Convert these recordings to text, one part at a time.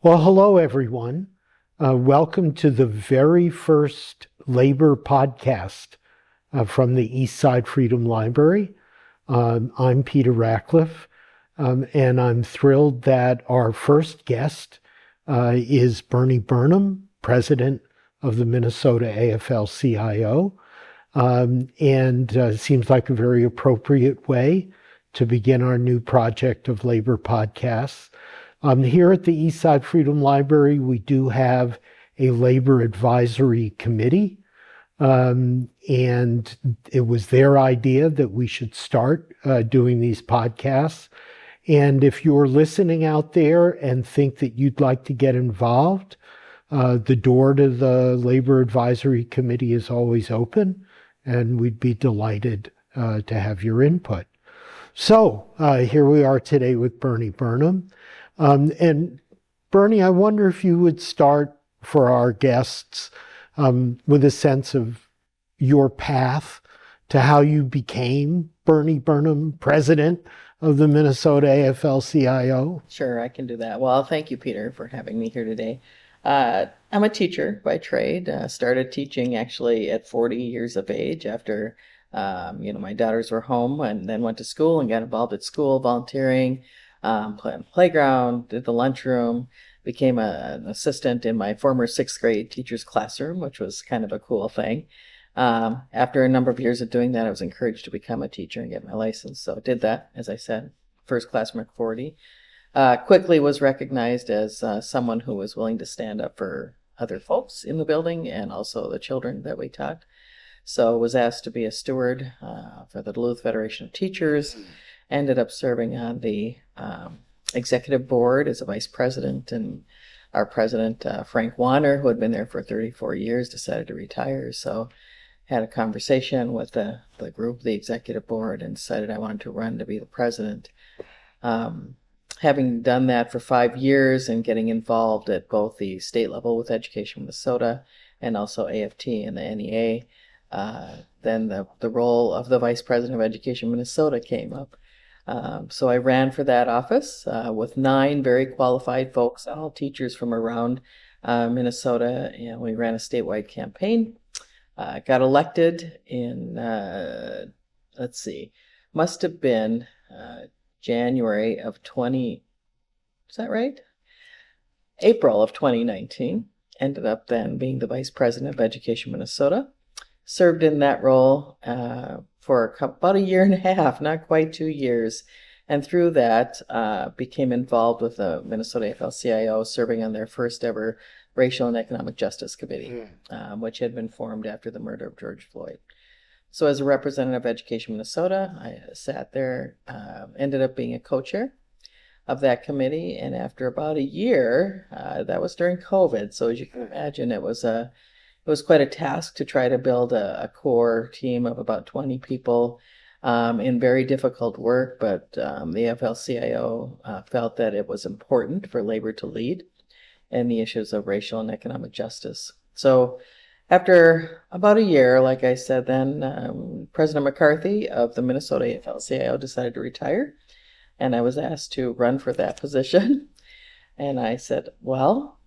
Well, hello, everyone. Welcome to the very first Labor Podcast from the East Side Freedom Library. I'm Peter Rachleff, and I'm thrilled that our first guest is Burnham, President of the Minnesota AFL-CIO, and seems like a very appropriate way to begin our new project of Labor Podcasts. Here at the East Side Freedom Library, we do have a labor advisory committee, and it was their idea that we should start doing these podcasts. And if you're listening out there and think that you'd like to get involved, the door to the Labor Advisory Committee is always open, and we'd be delighted to have your input. So here we are today with Burnham. And Bernie, I wonder if you would start for our guests with a sense of your path to how you became Burnham, President of the Minnesota AFL-CIO. Sure, I can do that. Well, thank you, Peter, for having me here today. I'm a teacher by trade. Started teaching actually at 40 years of age after, my daughters were home, and then went to school and got involved at school, volunteering. Played on the playground, did the lunchroom, became an assistant in my former 6th grade teacher's classroom, which was kind of a cool thing. After a number of years of doing that, I was encouraged to become a teacher and get my license. So did that, as I said, first classroom at 40. Quickly was recognized as someone who was willing to stand up for other folks in the building and also the children that we taught. So was asked to be a steward for the Duluth Federation of Teachers. Ended up serving on the executive board as a vice president, and our president, Frank Warner, who had been there for 34 years, decided to retire. So had a conversation with the group, the executive board, and decided I wanted to run to be the president. Having done that for 5 years and getting involved at both the state level with Education Minnesota and also AFT and the NEA, then the role of the vice president of Education Minnesota came up. So I ran for that office with 9 very qualified folks, all teachers from around Minnesota, and we ran a statewide campaign. Got elected in, must have been January of is that right? April of 2019. Ended up then being the vice president of Education Minnesota. Served in that role for about 1.5 years, not quite 2 years. And through that, became involved with the Minnesota AFL-CIO, serving on their first ever Racial and Economic Justice Committee, which had been formed after the murder of George Floyd. So as a representative of Education Minnesota, I sat there, ended up being a co-chair of that committee. And after about 1 year, that was during COVID. So as you can imagine, it was quite a task to try to build a core team of about 20 people in very difficult work, but the AFL-CIO felt that it was important for labor to lead in the issues of racial and economic justice. So after about 1 year, like I said, then President McCarthy of the Minnesota AFL-CIO decided to retire, and I was asked to run for that position. And I said, well,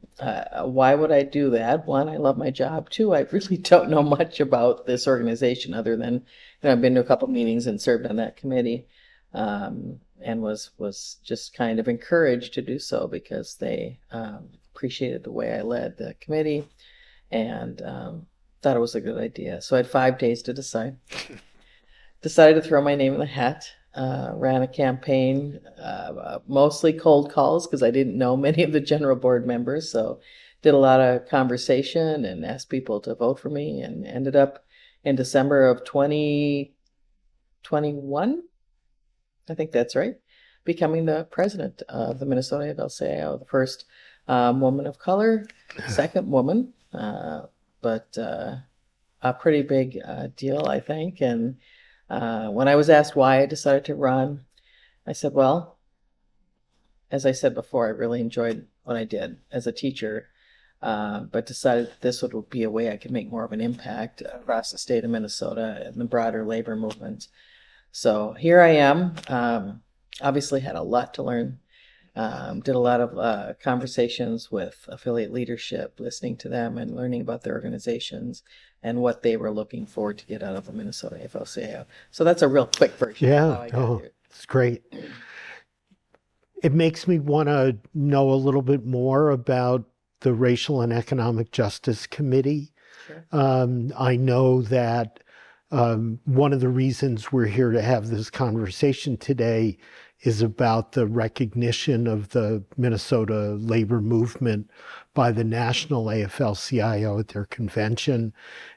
why would I do that? 1, I love my job. 2, I really don't know much about this organization other than, I've been to a couple meetings and served on that committee, and was just kind of encouraged to do so because they appreciated the way I led the committee and thought it was a good idea. So I had 5 days to decide. Decided to throw my name in the hat. Ran a campaign, mostly cold calls because I didn't know many of the general board members. So did a lot of conversation and asked people to vote for me, and ended up in December of 2021, I think that's right, becoming the president of the Minnesota AFL-CIO, the first woman of color, second woman, but a pretty big deal, I think. And when I was asked why I decided to run, I said, well, as I said before, I really enjoyed what I did as a teacher, but decided that this would be a way I could make more of an impact across the state of Minnesota and the broader labor movement. So here I am. Obviously had a lot to learn Did a lot of conversations with affiliate leadership, listening to them and learning about their organizations and what they were looking forward to get out of the Minnesota AFL-CIO. So that's a real quick version of how I got here. It's great. It makes me want to know a little bit more about the Racial and Economic Justice Committee. Sure. I know that one of the reasons we're here to have this conversation today is about the recognition of the Minnesota labor movement by the National AFL-CIO at their convention.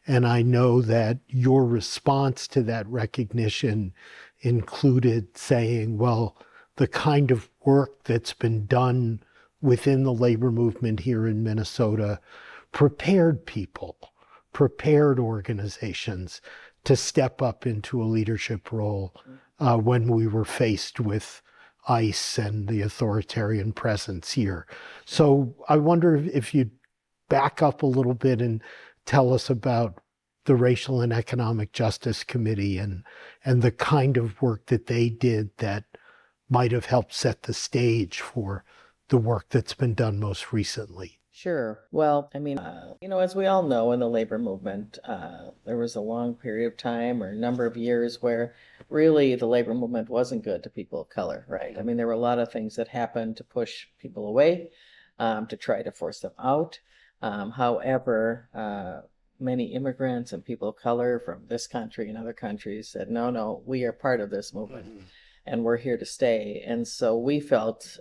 And I know that your response to that recognition included saying, well, the kind of work that's been done within the labor movement here in Minnesota prepared people, prepared organizations to step up into a leadership role when we were faced with ICE and the authoritarian presence here. So I wonder if you'd back up a little bit and tell us about the Racial and Economic Justice Committee and the kind of work that they did that might have helped set the stage for the work that's been done most recently. Sure. Well, I mean, as we all know, in the labor movement, there was a long period of time or a number of years where really the labor movement wasn't good to people of color, right? I mean, there were a lot of things that happened to push people away, to try to force them out. However, many immigrants and people of color from this country and other countries said, no, we are part of this movement. Mm-hmm. And we're here to stay. And so we felt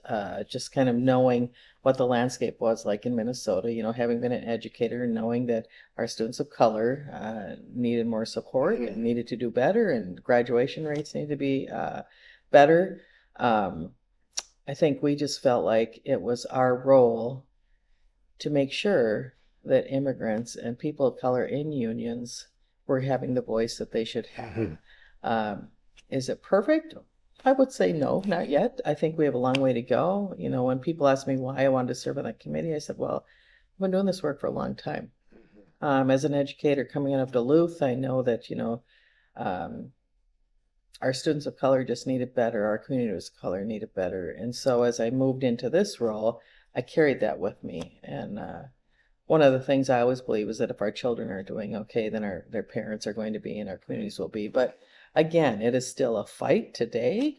just kind of knowing what the landscape was like in Minnesota, having been an educator and knowing that our students of color needed more support and needed to do better and graduation rates needed to be better. I think we just felt like it was our role to make sure that immigrants and people of color in unions were having the voice that they should have. Mm-hmm. Is it perfect? I would say no, not yet. I think we have a long way to go. When people ask me why I wanted to serve on that committee, I said, well, I've been doing this work for a long time. As an educator coming out of Duluth, I know that, our students of color just needed better. Our communities of color needed better. And so as I moved into this role, I carried that with me. And one of the things I always believe is that if our children are doing okay, then their parents are going to be and our communities will be. But again, it is still a fight today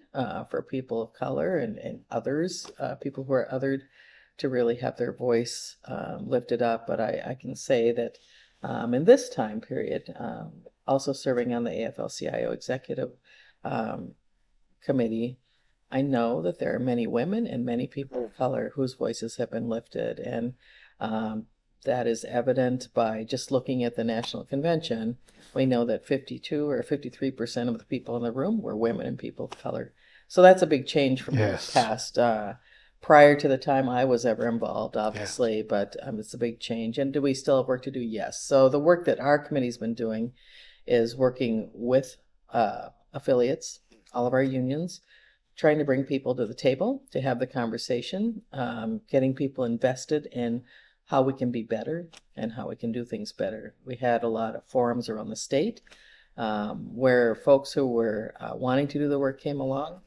for people of color and others, people who are othered, to really have their voice lifted up. But I can say that in this time period, also serving on the AFL-CIO Executive Committee, I know that there are many women and many people of color whose voices have been lifted. And that is evident by just looking at the National Convention. We know that 52 or 53% of the people in the room were women and people of color. So that's a big change from the past. Prior to the time I was ever involved, obviously, but it's a big change. And do we still have work to do? Yes. So the work that our committee's been doing is working with affiliates, all of our unions, trying to bring people to the table to have the conversation, getting people invested in how we can be better and how we can do things better. We had a lot of forums around the state where folks who were wanting to do the work came along.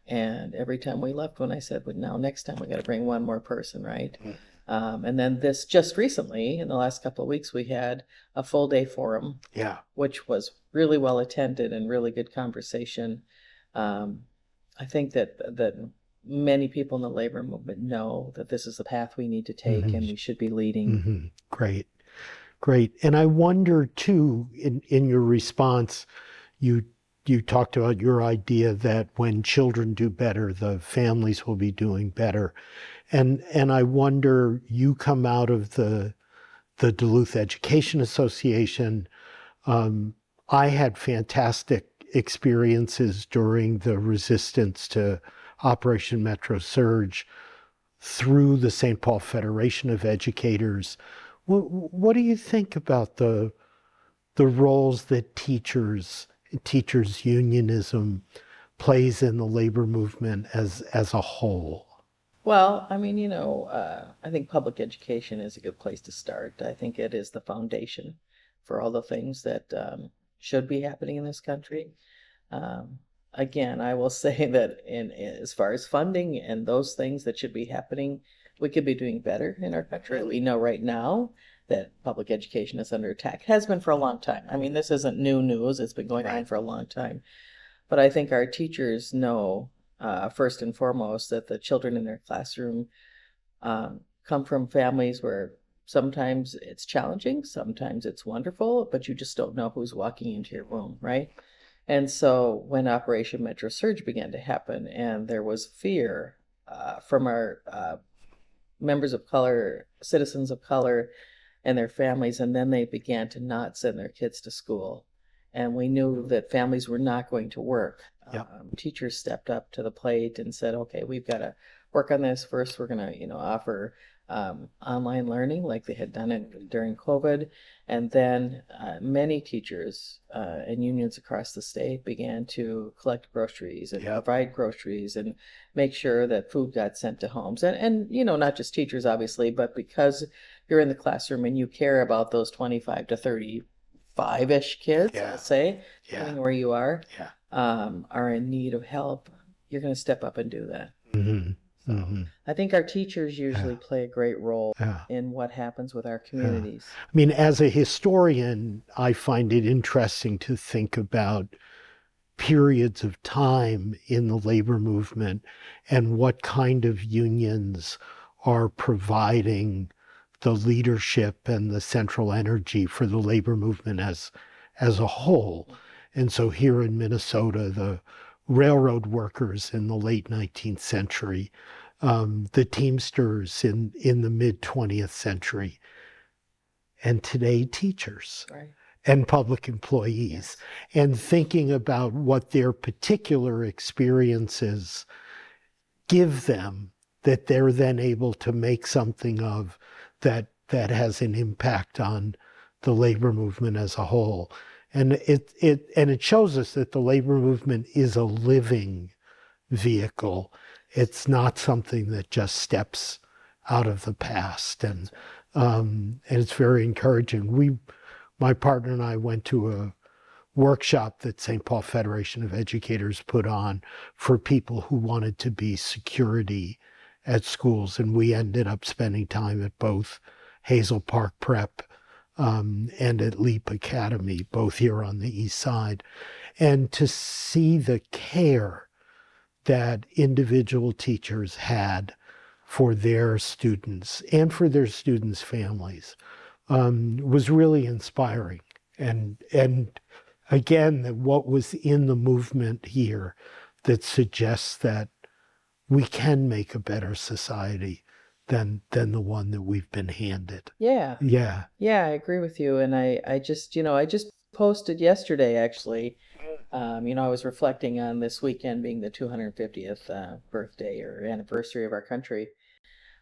And every time we left, when I said, well, now next time we got to bring one more person, right? And then this just recently, in the last couple of weeks, we had a full day forum, which was really well attended and really good conversation. I think that many people in the labor movement know that this is the path we need to take and we should be leading. Great. And I wonder too, in your response, you talked about your idea that when children do better, the families will be doing better. And I wonder, you come out of the Duluth Education Association. I had fantastic experiences during the resistance to Operation Metro Surge through the St. Paul Federation of Educators. What do you think about the roles that teachers unionism plays in the labor movement as a whole? Well, I mean, I think public education is a good place to start. I think it is the foundation for all the things that should be happening in this country. again, I will say that as far as funding and those things that should be happening, we could be doing better in our country. We know right now that public education is under attack. It has been for a long time. I mean, this isn't new news. It's been going on for a long time. But I think our teachers know, first and foremost, that the children in their classroom come from families where sometimes it's challenging, sometimes it's wonderful, but you just don't know who's walking into your room, right? And so when Operation Metro Surge began to happen, and there was fear from our members of color, citizens of color, and their families, and then they began to not send their kids to school. And we knew that families were not going to work. Yep. Teachers stepped up to the plate and said, okay, we've got to work on this. First, we're going to, offer online learning like they had done it during COVID. And then many teachers and unions across the state began to collect groceries and provide groceries and make sure that food got sent to homes. And not just teachers, obviously, but because you're in the classroom and you care about those 25 to 35-ish kids, I'll say, depending where you are in need of help, you're going to step up and do that. Mm-hmm. So Mm-hmm. I think our teachers usually play a great role in what happens with our communities. I mean, as a historian, I find it interesting to think about periods of time in the labor movement and what kind of unions are providing the leadership and the central energy for the labor movement as a whole. And so here in Minnesota, the railroad workers in the late 19th century, the Teamsters in the mid 20th century, and today teachers and public employees, and thinking about what their particular experiences give them that they're then able to make something of that has an impact on the labor movement as a whole. And it shows us that the labor movement is a living vehicle. It's not something that just steps out of the past. And it's very encouraging. My partner and I went to a workshop that St. Paul Federation of Educators put on for people who wanted to be security at schools. And we ended up spending time at both Hazel Park Prep and at Leap Academy, both here on the east side. And to see the care that individual teachers had for their students and for their students' families was really inspiring. And again, what was in the movement here that suggests that we can make a better society than the one that we've been handed. Yeah, I agree with you. And I just posted yesterday, actually. I was reflecting on this weekend being the 250th birthday or anniversary of our country.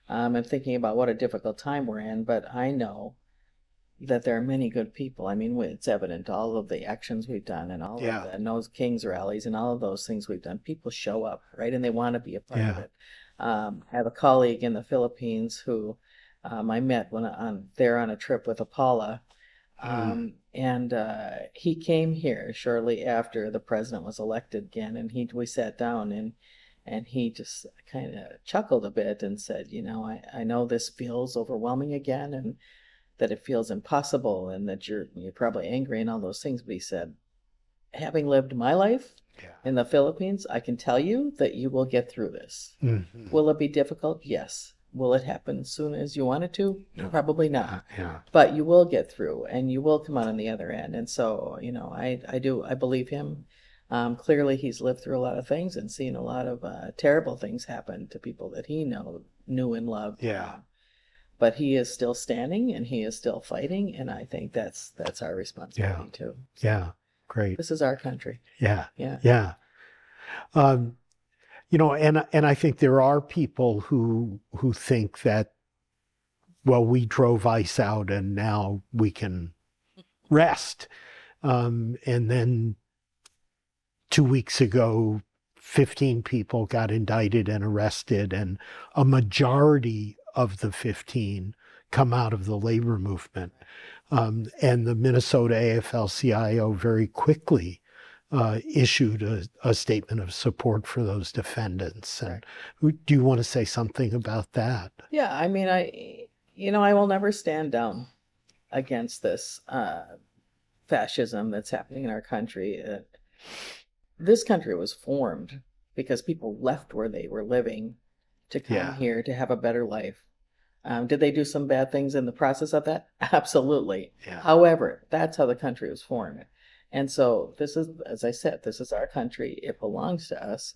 I'm thinking about what a difficult time we're in, but I know that there are many good people. I mean, it's evident, all of the actions we've done and all of the No Kings rallies and all of those things we've done. People show up, right? And they want to be a part of it. I have a colleague in the Philippines who I met when there on a trip with Apala. And he came here shortly after the president was elected again, and we sat down and he just kind of chuckled a bit and said, I know this feels overwhelming again, and that it feels impossible, and that you're probably angry and all those things. But he said, having lived my life in the Philippines, I can tell you that you will get through this. Mm-hmm. Will it be difficult? Yes. Will it happen as soon as you want it to? No. Probably not. But you will get through, and you will come out on the other end. And so, I believe him. Clearly, he's lived through a lot of things and seen a lot of terrible things happen to people that he knew and loved. But he is still standing, and he is still fighting, and I think that's our responsibility too. So, great. This is our country. And I think there are people who think that, well, we drove ICE out and now we can rest. And then 2 weeks ago, 15 people got indicted and arrested, and a majority of the 15 come out of the labor movement. And the Minnesota AFL-CIO very quickly issued a statement of support for those defendants. And do you want to say something about that? Yeah, I mean, I will never stand down against this fascism that's happening in our country. This country was formed because people left where they were living to come here to have a better life. Did they do some bad things in the process of that? Absolutely. Yeah. However, that's how the country was formed. And so this is, as I said, this is our country. It belongs to us.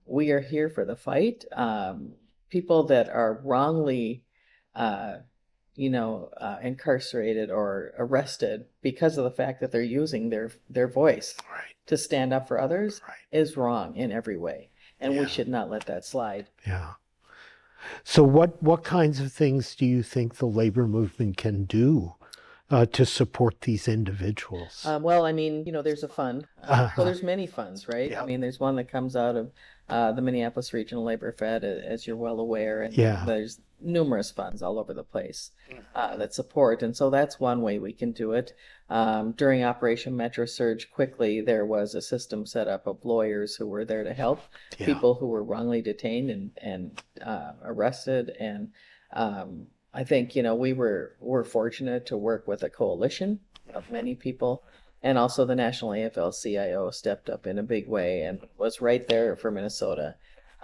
We are here for the fight. People that are wrongly, incarcerated or arrested because of the fact that they're using their voice to stand up for others is wrong in every way. And we should not let that slide. Yeah. So what kinds of things do you think the labor movement can do to support these individuals? Well, I mean, there's a fund. So there's many funds, right? Yep. I mean, there's one that comes out of the Minneapolis Regional Labor Fed, as you're well aware. And there's numerous funds all over the place that support. And so that's one way we can do it. During Operation Metro Surge, quickly, there was a system set up of lawyers who were there to help people who were wrongly detained and arrested. And I think, we're fortunate to work with a coalition of many people. And also the National AFL-CIO stepped up in a big way and was right there for Minnesota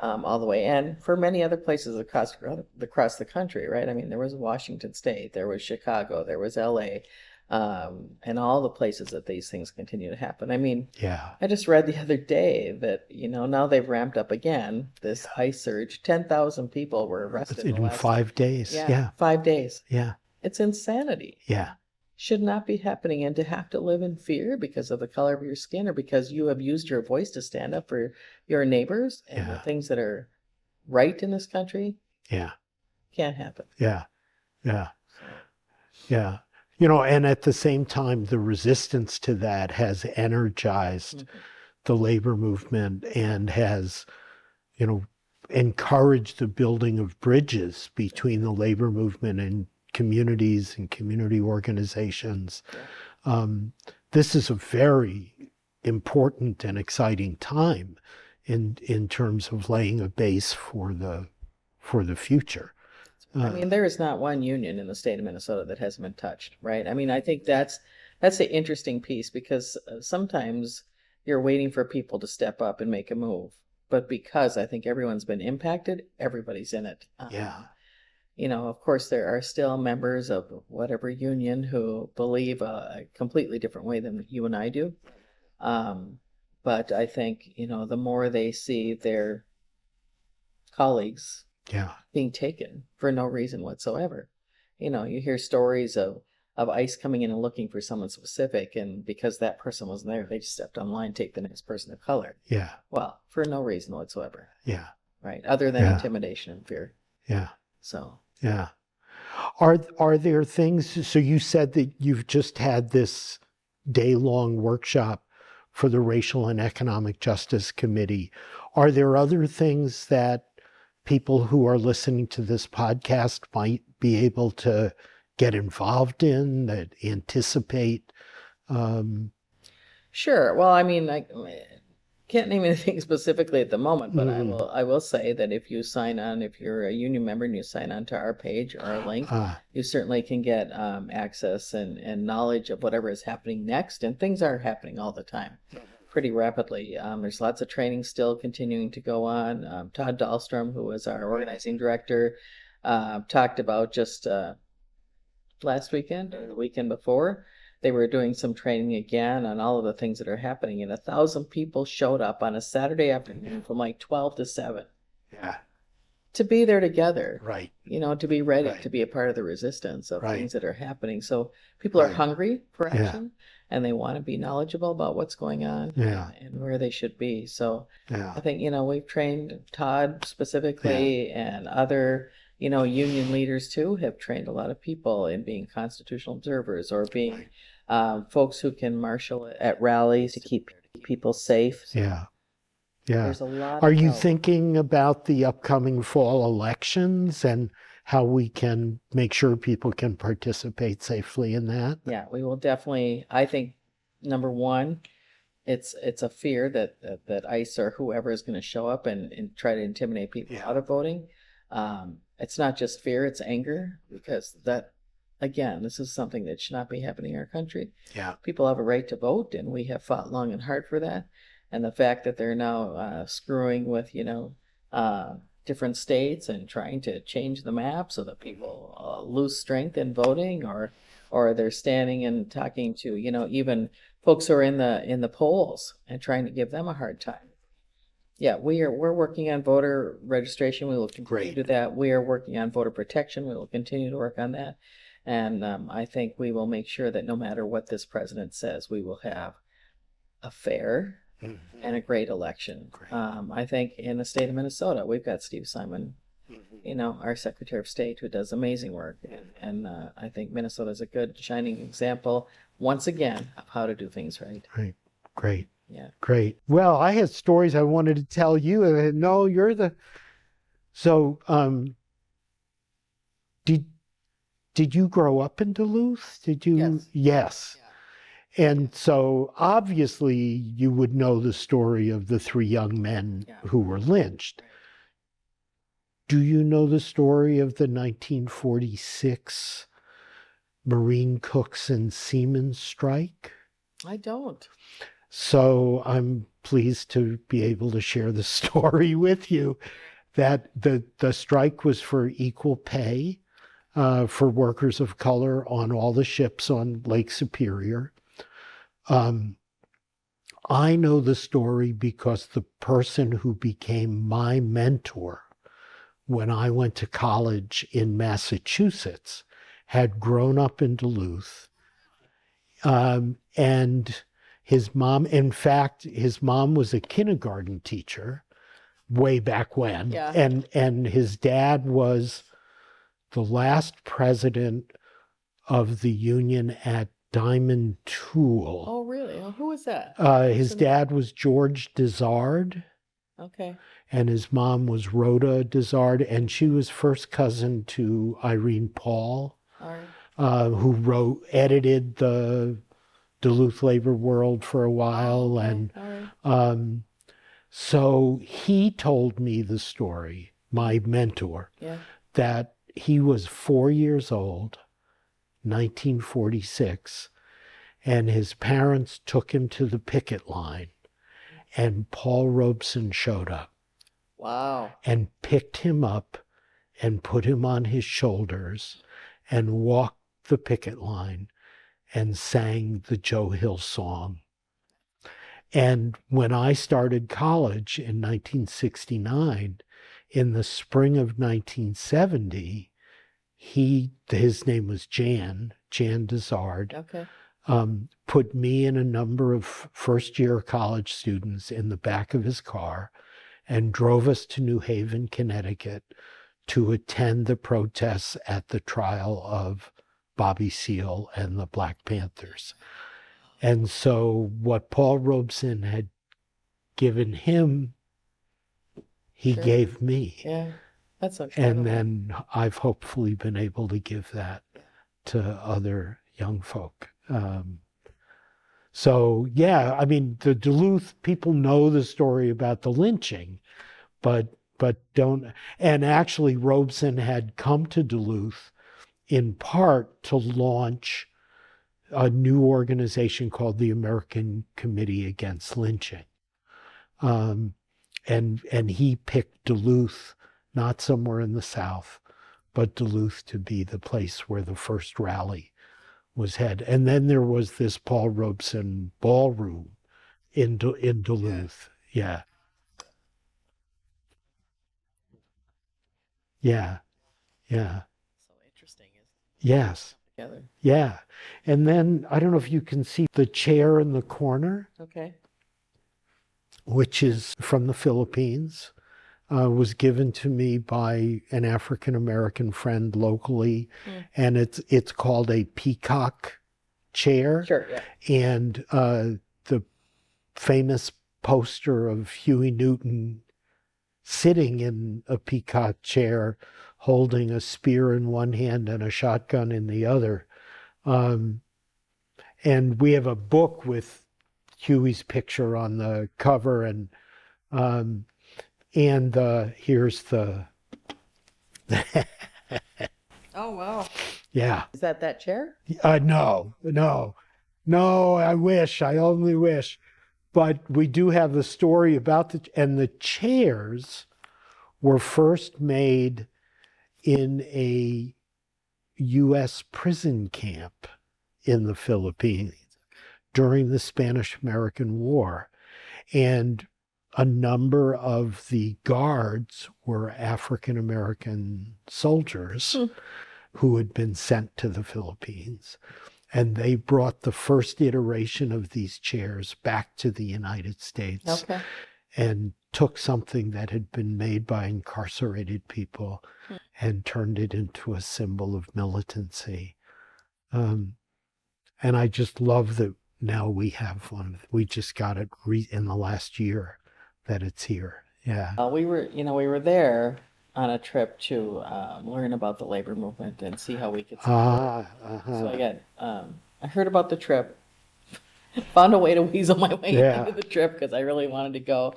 all the way. And for many other places across the country, right? I mean, there was Washington State, there was Chicago, there was LA, and all the places that these things continue to happen. I mean, I just read the other day that, now they've ramped up again, this ICE surge. 10,000 people were arrested in 5 days. 5 days. Yeah. It's insanity. Yeah. Should not be happening, and to have to live in fear because of the color of your skin or because you have used your voice to stand up for your neighbors and the things that are right in this country. Can't happen. Yeah. And at the same time, the resistance to that has energized the labor movement and has, encouraged the building of bridges between the labor movement and communities and community organizations. This is a very important and exciting time in terms of laying a base for the future. I mean, there is not one union in the state of Minnesota that hasn't been touched, right? I mean, I think that's the interesting piece, because sometimes you're waiting for people to step up and make a move. But because I think everyone's been impacted, everybody's in it. Of course, there are still members of whatever union who believe a completely different way than you and I do. But I think, the more they see their colleagues being taken for no reason whatsoever. You hear stories of ICE coming in and looking for someone specific, and because that person wasn't there, they just stepped online, take the next person of color. Well, for no reason whatsoever. Right? Other than intimidation and fear. So. Are there things, so you said that you've just had this day-long workshop for the Racial and Economic Justice Committee. Are there other things that people who are listening to this podcast might be able to get involved in, that anticipate? Sure. Well, I mean, I can't name anything specifically at the moment, but I will say that if you sign on, if you're a union member and you sign on to our page or our link, you certainly can get access and knowledge of whatever is happening next. And things are happening all the time, pretty rapidly. There's lots of training still continuing to go on. Todd Dahlstrom, who was our organizing director, talked about just last weekend or the weekend before, they were doing some training again on all of the things that are happening, and 1,000 people showed up on a Saturday afternoon from like 12 to 7. To be there together, to be ready to be a part of the resistance of things that are happening. So people are hungry for action, and they want to be knowledgeable about what's going on and where they should be. So I think, we've trained Todd specifically and other, union leaders too have trained a lot of people in being constitutional observers or being folks who can marshal at rallies to keep people safe. There's a lot. Are you thinking about the upcoming fall elections and how we can make sure people can participate safely in that? Yeah, we will definitely. I think number one, it's a fear that ICE or whoever is going to show up and try to intimidate people out of voting. It's not just fear, it's anger, because that, again, this is something that should not be happening in our country. Yeah. People have a right to vote, and we have fought long and hard for that. And the fact that they're now screwing with, different states and trying to change the map so that people lose strength in voting, or they're standing and talking to, even folks who are in the polls and trying to give them a hard time. Yeah, we're working on voter registration. We will continue to do that. We are working on voter protection. We will continue to work on that. And I think we will make sure that no matter what this president says, we will have a fair and a great election. I think in the state of Minnesota, we've got Steve Simon, our Secretary of State, who does amazing work. And I think Minnesota is a good, shining example, once again, of how to do things right. Right. Great. Yeah. Great. Well, I had stories I wanted to tell you. No, you're the... So, did you grow up in Duluth? Did you? Yes. Yes. Yeah. And so obviously you would know the story of the 3 young men who were lynched. Do you know the story of the 1946 Marine Cooks and Seamen strike? I don't. So I'm pleased to be able to share the story with you, that the strike was for equal pay for workers of color on all the ships on Lake Superior. I know the story because the person who became my mentor when I went to college in Massachusetts had grown up in Duluth. And his mom, in fact, his mom was a kindergarten teacher way back when. Yeah. And his dad was the last president of the union at Diamond Tool. Oh, really? Oh, who was that? His dad was George Dizard. Okay. And his mom was Rhoda Dizard, and she was first cousin to Irene Paul, All right. who edited the Duluth Labor World for a while. Okay. And All right. so he told me the story, my mentor, that he was 4 years old, 1946, and his parents took him to the picket line, and Paul Robeson showed up. Wow. And picked him up and put him on his shoulders and walked the picket line and sang the Joe Hill song. And when I started college in 1969, in the spring of 1970, his name was Jan Dizard, Okay. put me and a number of first-year college students in the back of his car and drove us to New Haven, Connecticut, to attend the protests at the trial of Bobby Seale and the Black Panthers. And so what Paul Robeson had given him, he gave me. Yeah, that's incredible. And then I've hopefully been able to give that to other young folk. So, yeah, I mean, the Duluth, people know the story about the lynching, but don't. And actually, Robeson had come to Duluth in part to launch a new organization called the American Committee Against Lynching. And he picked Duluth, not somewhere in the South, but Duluth to be the place where the first rally was held. And then there was this Paul Robeson ballroom in Duluth. Yeah. Yeah. Yeah. So interesting. Yes. Together. Yeah. And then, I don't know if you can see the chair in the corner. Okay. Which is from the Philippines, was given to me by an African-American friend locally. And it's called a peacock chair. Sure, yeah. And the famous poster of Huey Newton sitting in a peacock chair, holding a spear in one hand and a shotgun in the other. And we have a book with Huey's picture on the cover, and here's the Oh, wow. yeah. Is that chair? No, I wish, I only wish. But we do have the story about the chairs were first made in a U.S. prison camp in the Philippines during the Spanish-American War. And a number of the guards were African-American soldiers who had been sent to the Philippines. And they brought the first iteration of these chairs back to the United States and took something that had been made by incarcerated people and turned it into a symbol of militancy. And I just love that now we have one. We just got it in the last year that it's here. Yeah. We were there on a trip to learn about the labor movement and see how we could support it. So I heard about the trip, found a way to weasel my way into the trip because I really wanted to go.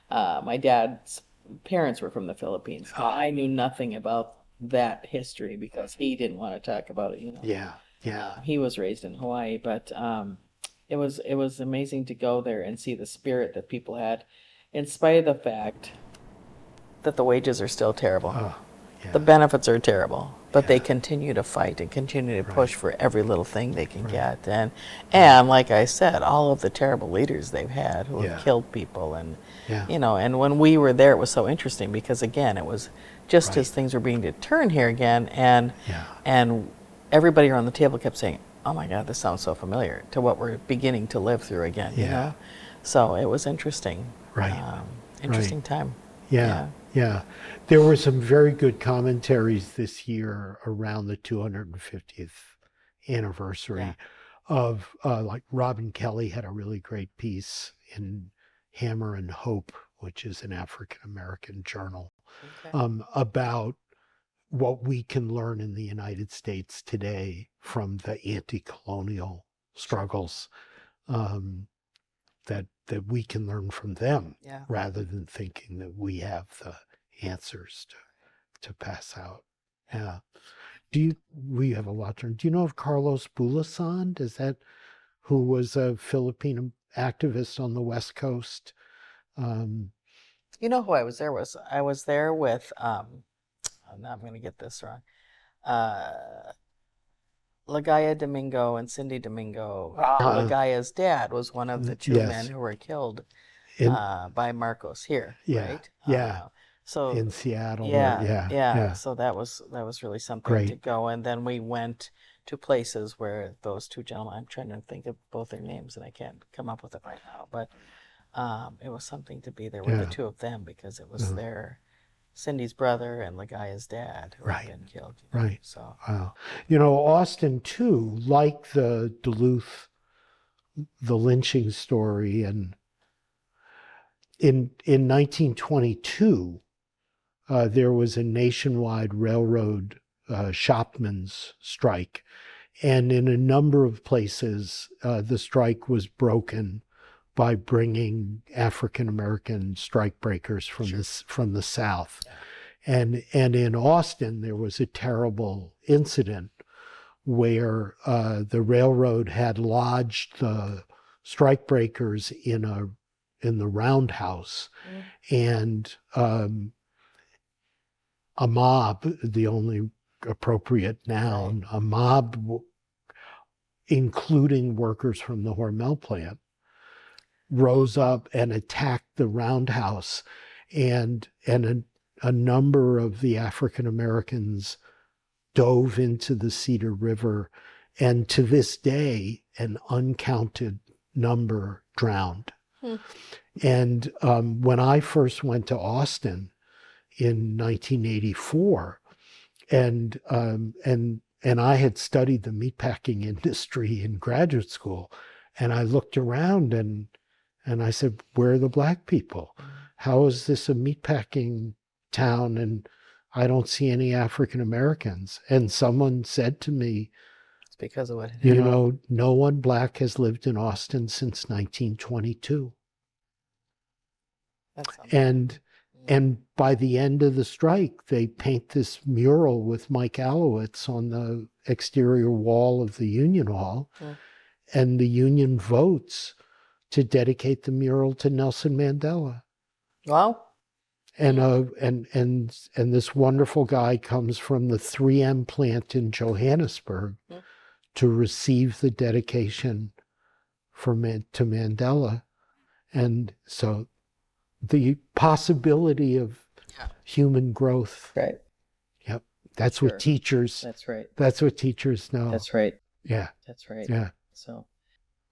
My dad's parents were from the Philippines. So I knew nothing about that history because he didn't want to talk about it. He was raised in Hawaii, but it was amazing to go there and see the spirit that people had, in spite of the fact that the wages are still terrible. The benefits are terrible, but they continue to fight and continue to push for every little thing they can get. And like I said, all of the terrible leaders they've had who have killed people. And, and when we were there, it was so interesting because, again, it was just as things were being to turn here again. And everybody around the table kept saying, oh, my God, this sounds so familiar to what we're beginning to live through again, you know? So it was interesting. Interesting time. Yeah. There were some very good commentaries this year around the 250th anniversary of, like Robin Kelly had a really great piece in Hammer and Hope, which is an African-American journal, about what we can learn in the United States today from the anti-colonial struggles, that we can learn from them rather than thinking that we have the answers to pass out. Yeah. We have a lot to learn. Do you know of Carlos Bulasan? Who was a Filipino activist on the West Coast? You know who I was there with? I was there with, now I'm going to get this wrong, Ligaya Domingo and Cindy Domingo. Ligaya's dad was one of the two men who were killed by Marcos here, right? So in Seattle. So that was really something to go. And then we went to places where those two gentlemen, I'm trying to think of both their names and I can't come up with it right now, but it was something to be there with the two of them because it was Cindy's brother and Ligaya's dad who had been killed. So Austin too, like the Duluth, the lynching story, and in 1922, there was a nationwide railroad shopmen's strike, and in a number of places, the strike was broken by bringing African-American strikebreakers from the South. And in Austin, there was a terrible incident where the railroad had lodged the strikebreakers in the roundhouse, and a mob, the only appropriate noun, a mob, including workers from the Hormel plant, rose up and attacked the roundhouse, and a number of the African Americans dove into the Cedar River, and to this day, an uncounted number drowned. And when I first went to Austin in 1984, and I had studied the meatpacking industry in graduate school, and I looked around and I said, where are the black people? How is this a meatpacking town and I don't see any African Americans? And someone said to me, because of what You know, no one black has lived in Austin since 1922. That's And by the end of the strike, they paint this mural with Mike Alowitz on the exterior wall of the Union Hall, and the union votes to dedicate the mural to Nelson Mandela. Wow. And this wonderful guy comes from the 3M plant in Johannesburg to receive the dedication to Mandela. And so the possibility of human growth. Right. Yep. That's what teachers. That's right. That's what teachers know. That's right. Yeah. That's right. Yeah. So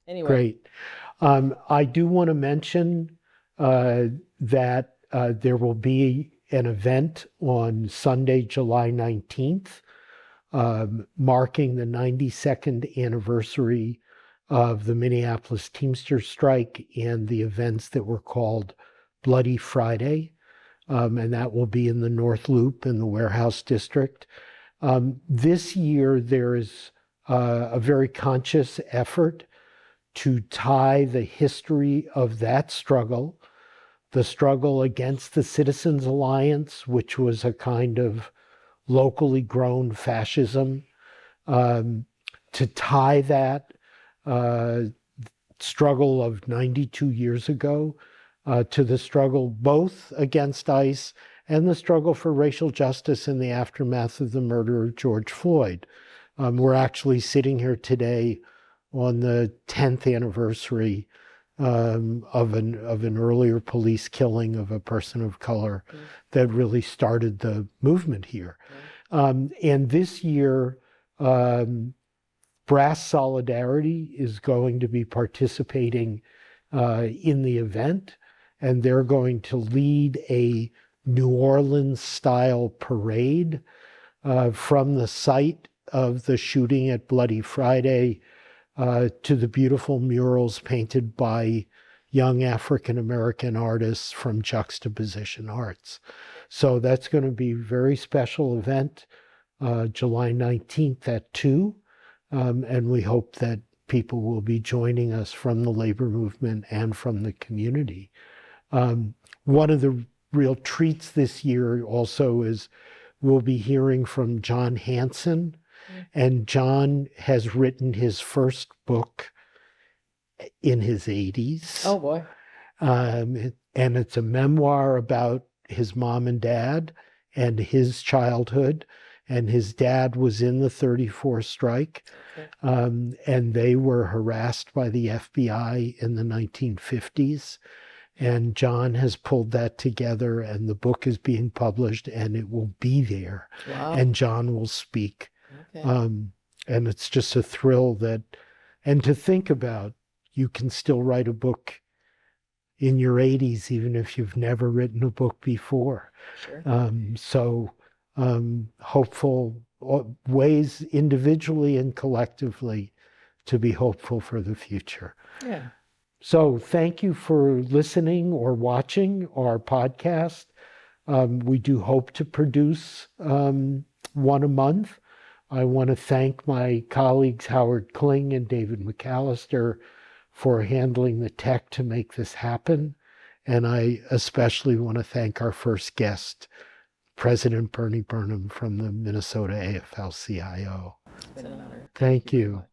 anyway. Great. I do want to mention that there will be an event on Sunday, July 19th, marking the 92nd anniversary of the Minneapolis Teamsters strike and the events that were called Bloody Friday, and that will be in the North Loop in the Warehouse District. This year, there is a very conscious effort to tie the history of that struggle, the struggle against the Citizens Alliance, which was a kind of locally grown fascism, to tie that struggle of 92 years ago to the struggle both against ICE and the struggle for racial justice in the aftermath of the murder of George Floyd. We're actually sitting here today on the 10th anniversary of an earlier police killing of a person of color that really started the movement here. And this year, Brass Solidarity is going to be participating in the event, and they're going to lead a New Orleans-style parade from the site of the shooting at Bloody Friday to the beautiful murals painted by young African-American artists from Juxtaposition Arts. So that's going to be a very special event, July 19th at 2, and we hope that people will be joining us from the labor movement and from the community. One of the real treats this year also is we'll be hearing from John Hanson, and John has written his first book in his 80s. Oh, boy. And it's a memoir about his mom and dad and his childhood. And his dad was in the 34 strike, and they were harassed by the FBI in the 1950s. And John has pulled that together, and the book is being published, and it will be there. Wow. And John will speak. Okay. And it's just a thrill and to think about, you can still write a book in your 80s, even if you've never written a book before. Sure. Hopeful ways individually and collectively to be hopeful for the future. Yeah. So thank you for listening or watching our podcast. We do hope to produce one a month. I want to thank my colleagues Howard Kling and David McAllister for handling the tech to make this happen. And I especially want to thank our first guest, President Burnham from the Minnesota AFL-CIO. It's been an honor. Thank you.